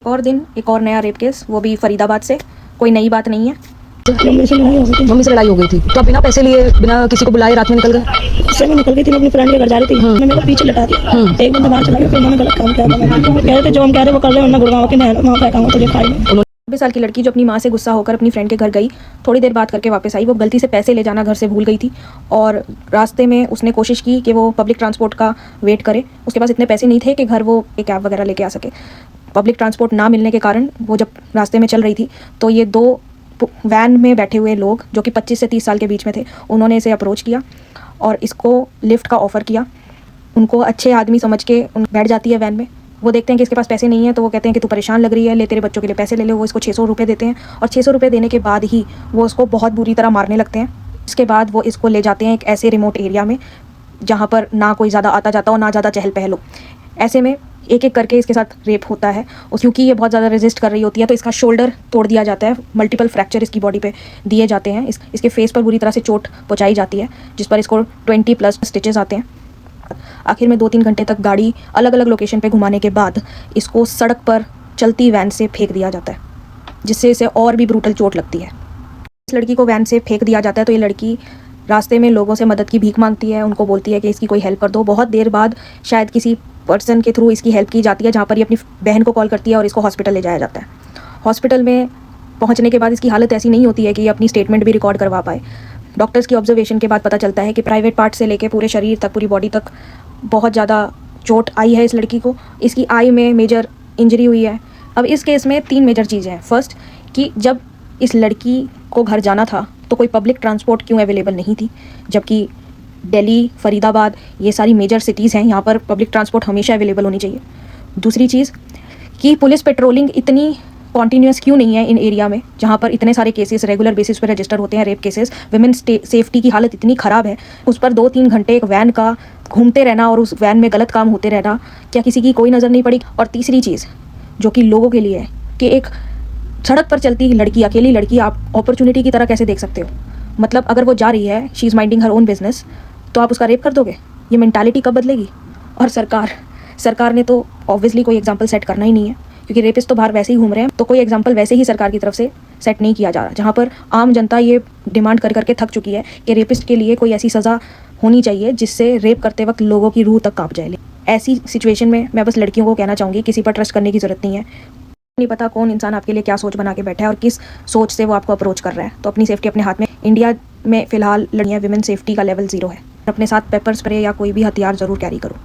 और दिन एक और नया रेप केस, वो भी फरीदाबाद से। कोई नई बात नहीं है। मम्मी से लड़ाई हो गई थी तो बिना पैसे लिए बिना किसी को बुलाए रात में निकल गए। उससे मैं निकल गई थी, मैं अपनी फ्रेंड के घर जा रही थी। मैं मेरे को पीछे लटा दिया। एक बंदा बाहर चला गया, फिर उन्होंने गलत काम किया। कह रहे थे जो हम कह रहे वो कर रहे, वरना गुड़गांव की बहन वहाँ फेंका तुझे खाई में। 20 साल की लड़की जो अपनी माँ से गुस्सा होकर अपनी फ्रेंड के घर गई, थोड़ी देर बात करके वापस आई। वो गलती से पैसे ले जाना घर से भूल गई थी और रास्ते में उसने कोशिश की कि वो पब्लिक ट्रांसपोर्ट का वेट करे। उसके पास इतने पैसे नहीं थे कि घर वो एक कैब वगैरह लेके आ सके। पब्लिक ट्रांसपोर्ट ना मिलने के कारण वो जब रास्ते में चल रही थी तो ये दो वैन में बैठे हुए लोग जो कि 25 से 30 साल के बीच में थे, उन्होंने इसे अप्रोच किया और इसको लिफ्ट का ऑफ़र किया। उनको अच्छे आदमी समझ के बैठ जाती है वैन में। वो देखते हैं कि इसके पास पैसे नहीं है तो वो कहते हैं कि तू परेशान लग रही है, ले तेरे बच्चों के लिए पैसे ले ले। वो इसको 600 रुपये देते हैं और 600 रुपये देने के बाद ही वो उसको बहुत बुरी तरह मारने लगते हैं। इसके बाद वो इसको ले जाते हैं एक ऐसे रिमोट एरिया में जहाँ पर ना कोई ज़्यादा आता जाता हो, ना ज़्यादा चहल पहल हो। ऐसे में एक एक करके इसके साथ रेप होता है और क्योंकि ये बहुत ज़्यादा रेजिस्ट कर रही होती है तो इसका शोल्डर तोड़ दिया जाता है। मल्टीपल फ्रैक्चर इसकी बॉडी पे दिए जाते हैं। इसके फेस पर बुरी तरह से चोट पहुंचाई जाती है जिस पर इसको 20+ स्टिचेस आते हैं। आखिर में 2-3 घंटे तक गाड़ी अलग अलग लोकेशन पे घुमाने के बाद इसको सड़क पर चलती वैन से फेंक दिया जाता है, जिससे इसे और भी ब्रूटल चोट लगती है। इस लड़की को वैन से फेंक दिया जाता है तो ये लड़की रास्ते में लोगों से मदद की भीख मांगती है। उनको बोलती है कि इसकी कोई हेल्प कर दो। बहुत देर बाद शायद किसी पर्सन के थ्रू इसकी हेल्प की जाती है, जहाँ पर ये अपनी बहन को कॉल करती है और इसको हॉस्पिटल ले जाया जाता है। हॉस्पिटल में पहुँचने के बाद इसकी हालत ऐसी नहीं होती है कि ये अपनी स्टेटमेंट भी रिकॉर्ड करवा पाए। डॉक्टर्स की ऑब्जर्वेशन के बाद पता चलता है कि प्राइवेट पार्ट से लेकर पूरे शरीर तक, पूरी बॉडी तक बहुत ज़्यादा चोट आई है इस लड़की को। इसकी आई में मेजर इंजरी हुई है। अब इस केस में 3 मेजर चीज़ें हैं। फर्स्ट कि जब इस लड़की को घर जाना था तो कोई पब्लिक ट्रांसपोर्ट क्यों अवेलेबल नहीं थी, जबकि दिल्ली, फरीदाबाद ये सारी मेजर सिटीज़ हैं, यहाँ पर पब्लिक ट्रांसपोर्ट हमेशा अवेलेबल होनी चाहिए। दूसरी चीज़ कि पुलिस पेट्रोलिंग इतनी कॉन्टीन्यूस क्यों नहीं है इन एरिया में जहाँ पर इतने सारे केसेस रेगुलर बेसिस पर रजिस्टर होते हैं, रेप केसेस। विमेन सेफ्टी की हालत इतनी ख़राब है, उस पर 2-3 घंटे एक वैन का घूमते रहना और उस वैन में गलत काम होते रहना, क्या किसी की कोई नज़र नहीं पड़ी? और तीसरी चीज़ जो कि लोगों के लिए है कि एक सड़क पर चलती लड़की, अकेली लड़की आप अपॉर्चुनिटी की तरह कैसे देख सकते हो? मतलब अगर वो जा रही है, she is minding her own business, तो आप उसका रेप कर दोगे? ये मेंटालिटी कब बदलेगी? और सरकार ने तो ऑब्वियसली कोई एग्जांपल सेट करना ही नहीं है, क्योंकि रेपिस्ट तो बाहर वैसे ही घूम रहे हैं, तो कोई एग्जांपल वैसे ही सरकार की तरफ से सेट नहीं किया जा रहा। जहाँ पर आम जनता ये डिमांड कर करके थक चुकी है कि रेपिस्ट के लिए कोई ऐसी सज़ा होनी चाहिए जिससे रेप करते वक्त लोगों की रूह तक काँप जाए। ऐसी सिचुएशन में मैं बस लड़कियों को कहना चाहूँगी, किसी पर ट्रस्ट करने की ज़रूरत नहीं है। नहीं पता कौन इंसान आपके लिए क्या सोच बना के बैठा है और किस सोच से वो आपको अप्रोच कर रहा है। तो अपनी सेफ्टी अपने हाथ में। इंडिया में फ़िलहाल लड़कियाँ विमेन सेफ्टी का लेवल 0 है। अपने साथ पेपर स्प्रे या कोई भी हथियार ज़रूर कैरी करो।